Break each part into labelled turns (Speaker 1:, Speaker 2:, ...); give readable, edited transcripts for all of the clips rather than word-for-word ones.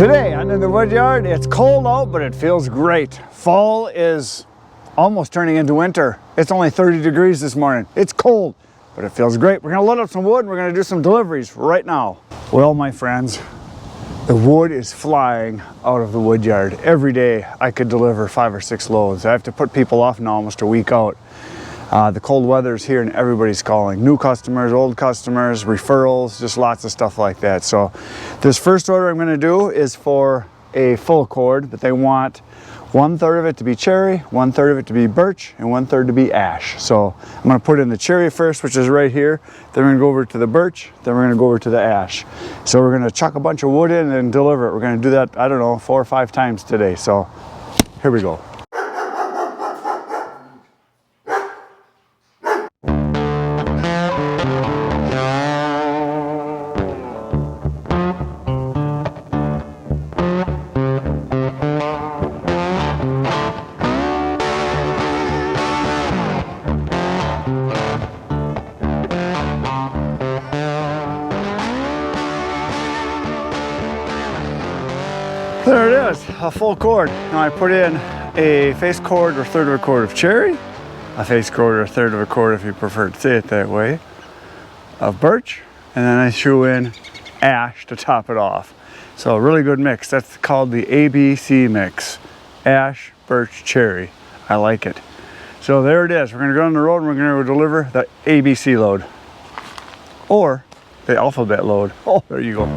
Speaker 1: Today I'm in the Woodyard. It's cold out, but it feels great. Fall is almost turning into winter. It's only 30 degrees this morning. It's cold, but it feels great. We're gonna load up some wood and we're gonna do some deliveries right now. Well, my friends, the wood is flying out of the Woodyard. Every day I could deliver 5 or 6 loads. I have to put people off now almost a week out. The cold weather is here and everybody's calling. New customers, old customers, referrals, just lots of stuff like that. So this first order I'm gonna do is for a full cord, but they want 1/3 of it to be cherry, 1/3 of it to be birch, and 1/3 to be ash. So I'm gonna put in the cherry first, which is right here. Then we're gonna go over to the birch, then we're gonna go over to the ash. So we're gonna chuck a bunch of wood in and deliver it. We're gonna do that, I don't know, 4 or 5 times today. So here we go. There it is, a full cord. Now I put in a face cord or 1/3 of a cord of cherry, a face cord or 1/3 of a cord if you prefer to say it that way, of birch, and then I threw in ash to top it off. So a really good mix. That's called the ABC mix. Ash, birch, cherry. I like it. So there it is. We're gonna go on the road and we're gonna deliver the ABC load. Or the alphabet load. Oh, there you go.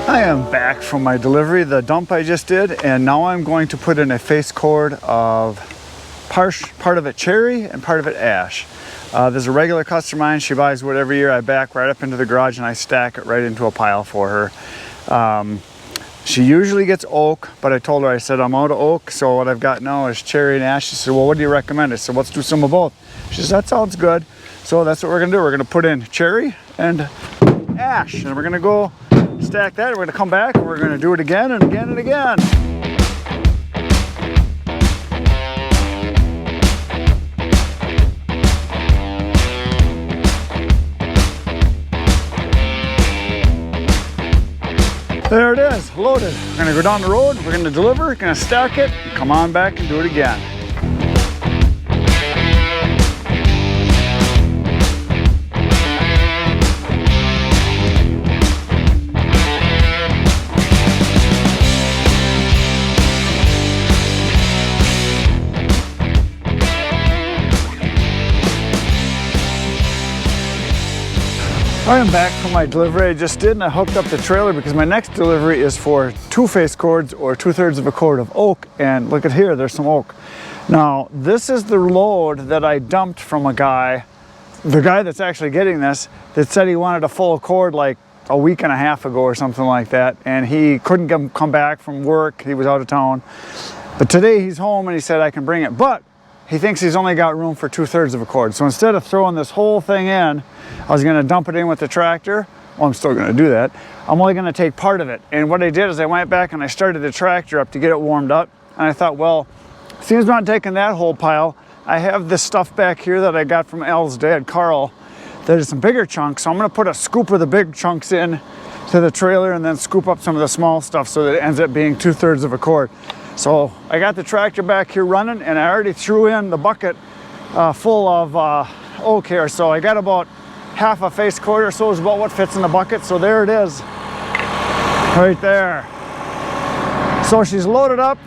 Speaker 1: I am back from my delivery, the dump I just did, and now I'm going to put in a face cord of part of it cherry and part of it ash. There's a regular customer of mine. She buys wood every year. I back right up into the garage and I stack it right into a pile for her. She usually gets oak, but I told her, I said, I'm out of oak, so what I've got now is cherry and ash. She said, well, what do you recommend? I said, let's do some of both. She says, that sounds good. So that's what we're gonna do. We're gonna put in cherry and ash, and we're gonna go stack that. We're gonna come back and we're gonna do it again and again and again. There it is, loaded. We're gonna go down the road, we're gonna deliver, we're gonna stack it, and come on back and do it again. I am back from my delivery I just did, and I hooked up the trailer because my next delivery is for 2 face cords or 2/3 of a cord of oak, and look at here, there's some oak. Now, this is the load that I dumped from a guy, the guy that's actually getting this, that said he wanted a full cord like a week and a half ago or something like that, and he couldn't come back from work, he was out of town. But today he's home and he said I can bring it, but he thinks he's only got room for 2/3 of a cord. So instead of throwing this whole thing in, I was gonna dump it in with the tractor. Well, I'm still gonna do that. I'm only gonna take part of it. And what I did is I went back and I started the tractor up to get it warmed up. And I thought, well, seems I'm not taking that whole pile. I have this stuff back here that I got from Al's dad, Carl, that is some bigger chunks. So I'm gonna put a scoop of the big chunks in to the trailer and then scoop up some of the small stuff so that it ends up being 2/3 of a cord. So I got the tractor back here running, and I already threw in the bucket full of oak here. So I got about half a face cord or so is about what fits in the bucket. So there it is, right there. So she's loaded up.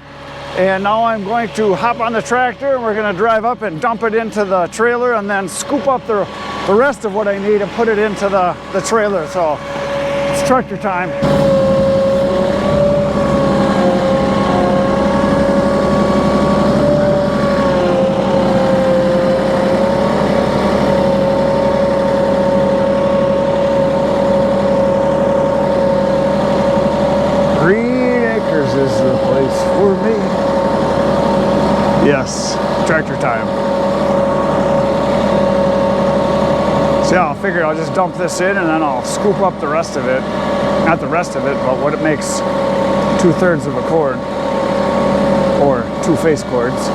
Speaker 1: And now I'm going to hop on the tractor and we're going to drive up and dump it into the trailer and then scoop up the rest of what I need and put it into the trailer. So it's tractor time. 3 acres is the place for me. Yes, tractor time. So yeah, I'll figure I'll just dump this in and then I'll scoop up the rest of it. Not the rest of it, but what it makes 2/3 of a cord, or 2 face cords.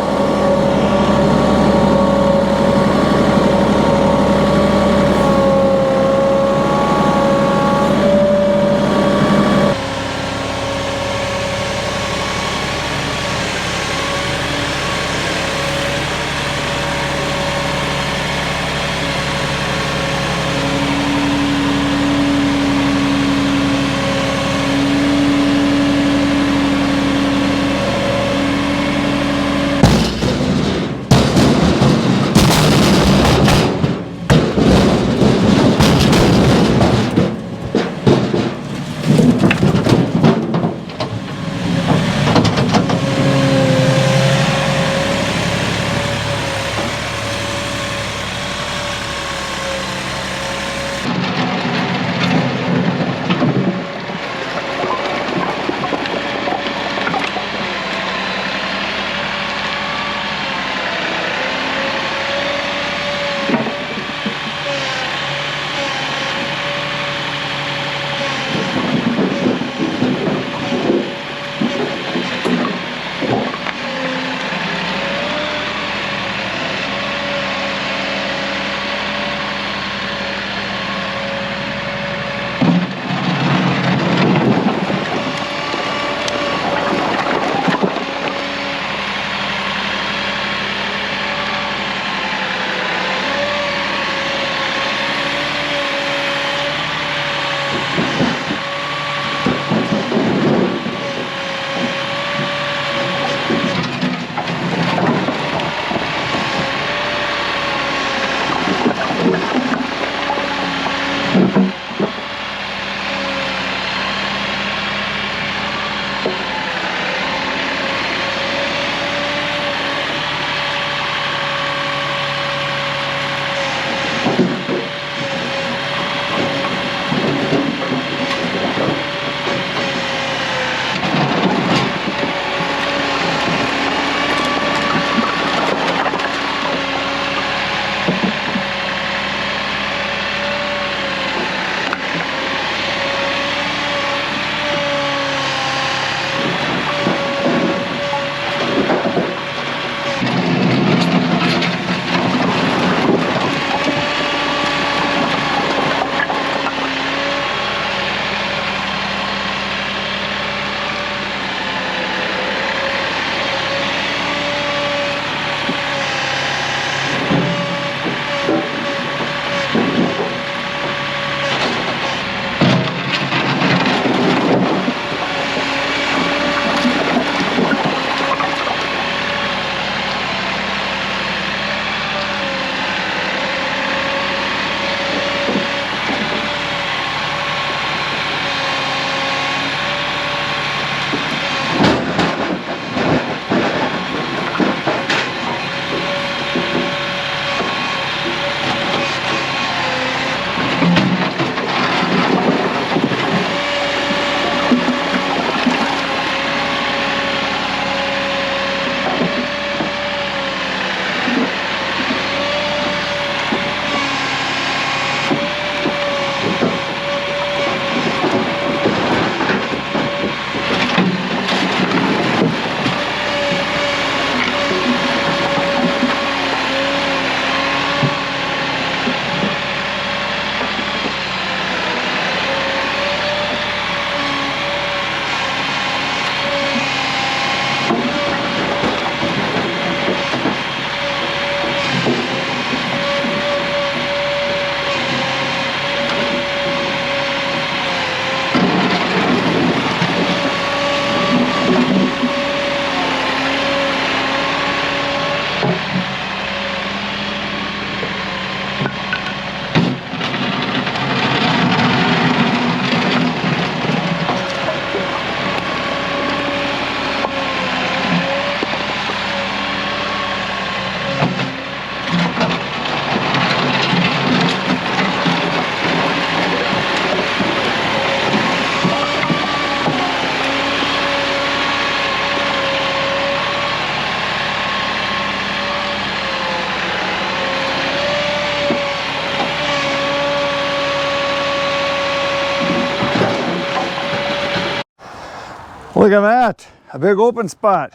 Speaker 1: Look at that, a big open spot.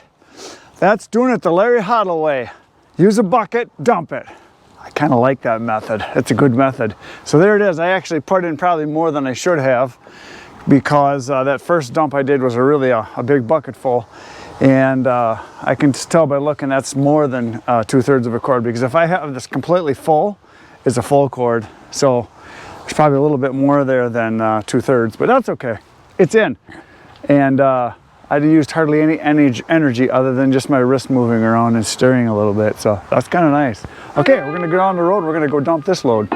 Speaker 1: That's doing it the Larry Hoddle way. Use a bucket, dump it. I kind of like that method. It's a good method. So there it is. I actually put in probably more than I should have, because that first dump I did was really a big bucket full. And I can just tell by looking that's more than 2/3 of a cord, because if I have this completely full, it's a full cord. So there's probably a little bit more there than 2/3, but that's okay. It's in. And I used hardly any energy other than just my wrist moving around and steering a little bit. So that's kind of nice. Okay, we're gonna go on the road. We're gonna go dump this load.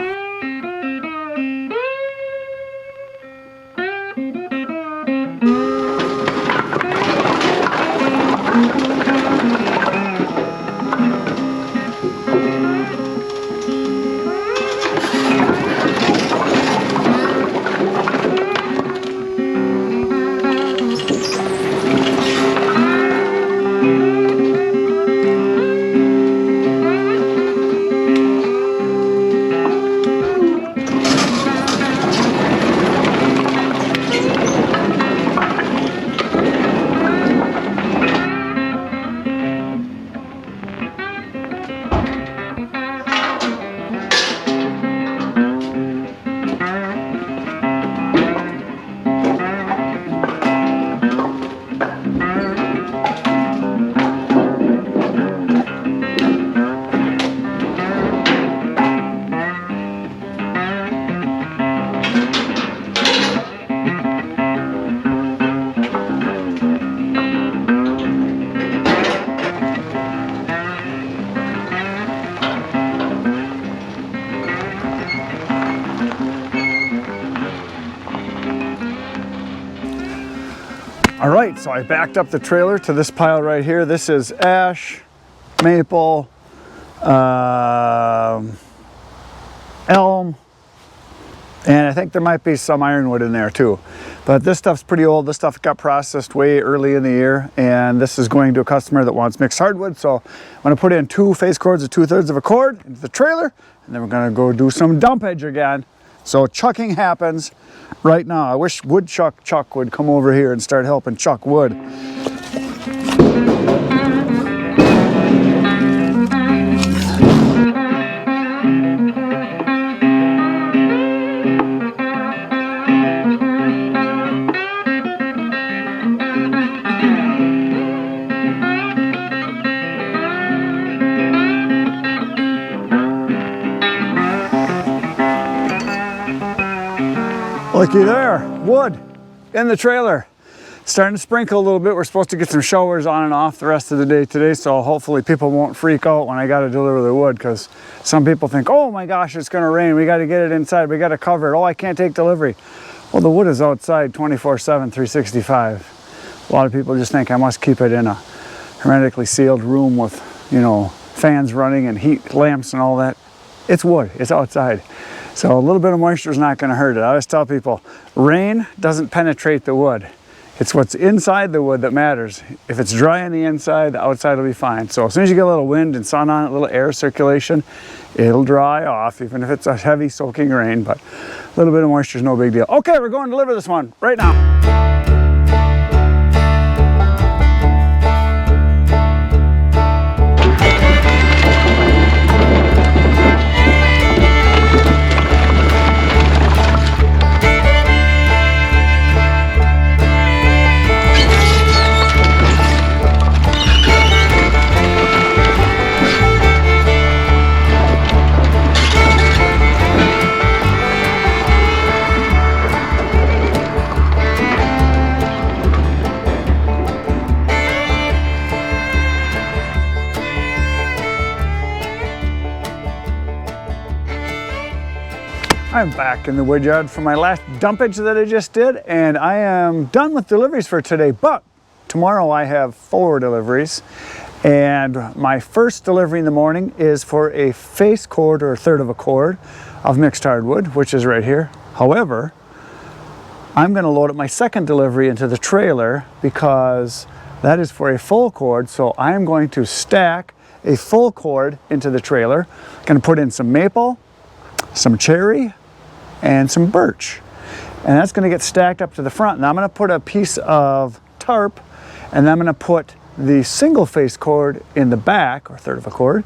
Speaker 1: All right, so I backed up the trailer to this pile right here. This is ash, maple, elm, and I think there might be some ironwood in there too. But this stuff's pretty old. This stuff got processed way early in the year, and this is going to a customer that wants mixed hardwood. So I'm gonna put in 2 face cords of 2/3 of a cord into the trailer, and then we're gonna go do some dumpage again. So chucking happens right now. I wish Woodchuck Chuck would come over here and start helping chuck wood. Looky there, wood in the trailer. Starting to sprinkle a little bit. We're supposed to get some showers on and off the rest of the day today, so hopefully people won't freak out when I got to deliver the wood, because some people think, oh my gosh, it's going to rain. We got to get it inside. We got to cover it. Oh, I can't take delivery. Well, the wood is outside 24/7, 365. A lot of people just think I must keep it in a hermetically sealed room with, you know, fans running and heat lamps and all that. It's wood. It's outside. So a little bit of moisture is not going to hurt it. I always tell people, rain doesn't penetrate the wood. It's what's inside the wood that matters. If it's dry on the inside, the outside will be fine. So as soon as you get a little wind and sun on it, a little air circulation, it'll dry off, even if it's a heavy soaking rain. But a little bit of moisture is no big deal. Okay, we're going to deliver this one right now. I'm back in the Woodyard for my last dumpage that I just did, and I am done with deliveries for today, but tomorrow I have 4 deliveries, and my first delivery in the morning is for a face cord or 1/3 of a cord of mixed hardwood, which is right here. However, I'm going to load up my second delivery into the trailer because that is for a full cord, so I am going to stack a full cord into the trailer. I'm going to put in some maple, some cherry, and some birch, and that's going to get stacked up to the front. Now I'm going to put a piece of tarp, and then I'm gonna put the single face cord in the back, or third of a cord,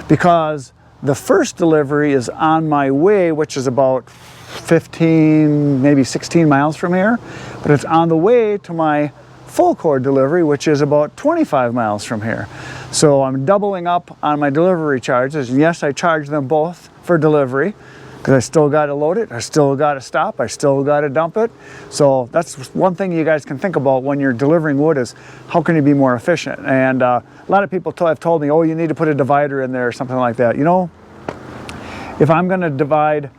Speaker 1: because the first delivery is on my way, which is about 15, maybe 16 miles from here, but it's on the way to my full cord delivery, which is about 25 miles from here. So I'm doubling up on my delivery charges. And yes, I charge them both for delivery because I still got to load it, I still got to stop, I still got to dump it. So that's one thing you guys can think about when you're delivering wood, is how can you be more efficient? And a lot of people have told me, oh, you need to put a divider in there or something like that. You know, if I'm going to divide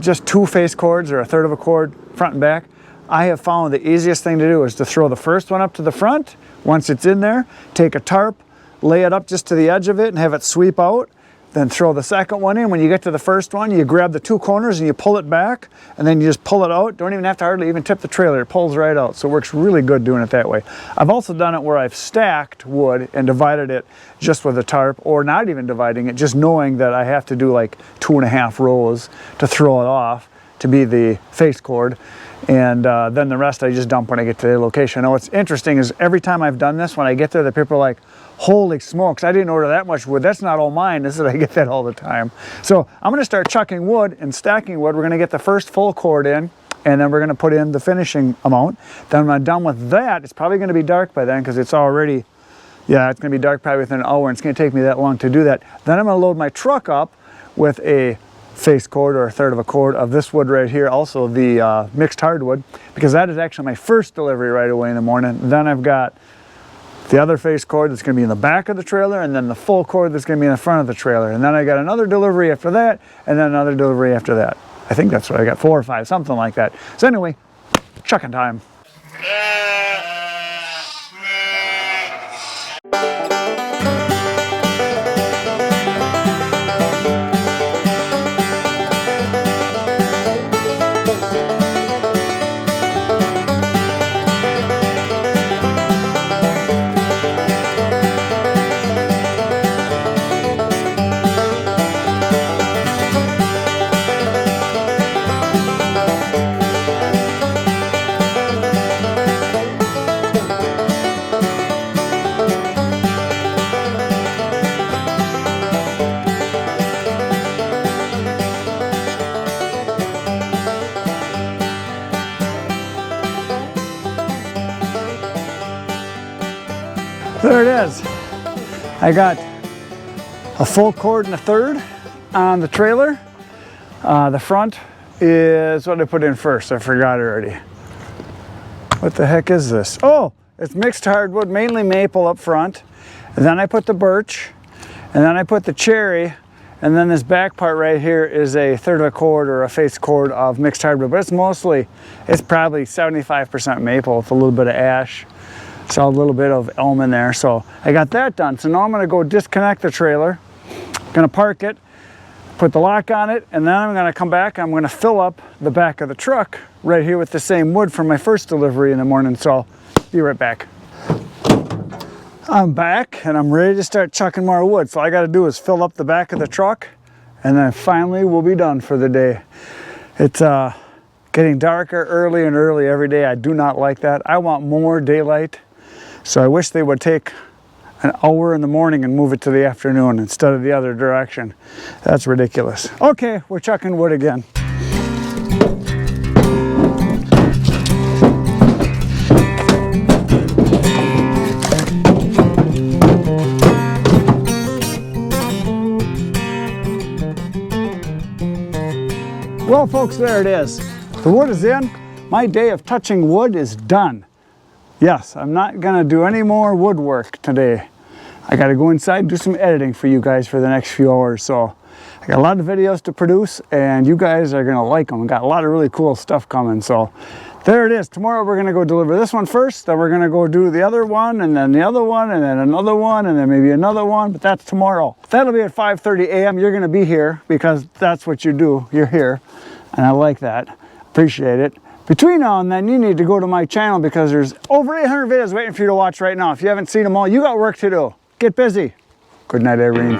Speaker 1: just 2 face cords or a third of a cord front and back, I have found the easiest thing to do is to throw the first one up to the front. Once it's in there, take a tarp, lay it up just to the edge of it and have it sweep out. Then throw the second one in. When you get to the first one, you grab the 2 corners and you pull it back, and then you just pull it out. Don't even have to hardly even tip the trailer. It pulls right out. So it works really good doing it that way. I've also done it where I've stacked wood and divided it just with a tarp, or not even dividing it, just knowing that I have to do like 2.5 rows to throw it off to be the face cord. And then the rest I just dump when I get to the location. Now what's interesting is every time I've done this, when I get there, the people are like, holy smokes, I didn't order that much wood. That's not all mine. This is, I get that all the time. So I'm going to start chucking wood and stacking wood. We're going to get the first full cord in, and then we're going to put in the finishing amount. Then when I'm done with that, it's probably going to be dark by then because it's already, yeah, it's going to be dark probably within an hour, and it's going to take me that long to do that. Then I'm going to load my truck up with a face cord or a third of a cord of this wood right here, also the mixed hardwood, because that is actually my first delivery right away in the morning. Then I've got the other face cord that's going to be in the back of the trailer, and then the full cord that's going to be in the front of the trailer. And then I got another delivery after that, and then another delivery after that. I think that's what I got, 4 or 5, something like that. So anyway, chucking time. There it is. I got a full cord and a third on the trailer. The front is what I put in first. I forgot already. What the heck is this? Oh, it's mixed hardwood, mainly maple up front. And then I put the birch, and then I put the cherry, and then this back part right here is a third of a cord or a face cord of mixed hardwood. But it's probably 75% maple with a little bit of ash. Saw a little bit of elm in there, so I got that done. So now I'm going to go disconnect the trailer, going to park it, put the lock on it, and then I'm going to come back. I'm going to fill up the back of the truck right here with the same wood from my first delivery in the morning. So I'll be right back. I'm back and I'm ready to start chucking more wood. So all I got to do is fill up the back of the truck, and then finally we'll be done for the day. It's getting darker early and early every day. I do not like that. I want more daylight. So I wish they would take an hour in the morning and move it to the afternoon instead of the other direction. That's ridiculous. Okay, we're chucking wood again. Well, folks, there it is. The wood is in. My day of touching wood is done. Yes, I'm not gonna do any more woodwork today. I gotta go inside and do some editing for you guys for the next few hours. So I got a lot of videos to produce, and you guys are gonna like them. I got a lot of really cool stuff coming. So there it is. Tomorrow we're gonna go deliver this one first, then we're gonna go do the other one, and then the other one, and then another one, and then maybe another one, but that's tomorrow. That'll be at 5:30 a.m. You're gonna be here because that's what you do. You're here, and I like that. Appreciate it. Between now and then, you need to go to my channel because there's over 800 videos waiting for you to watch right now. If you haven't seen them all, you got work to do. Get busy. Good night, Irene.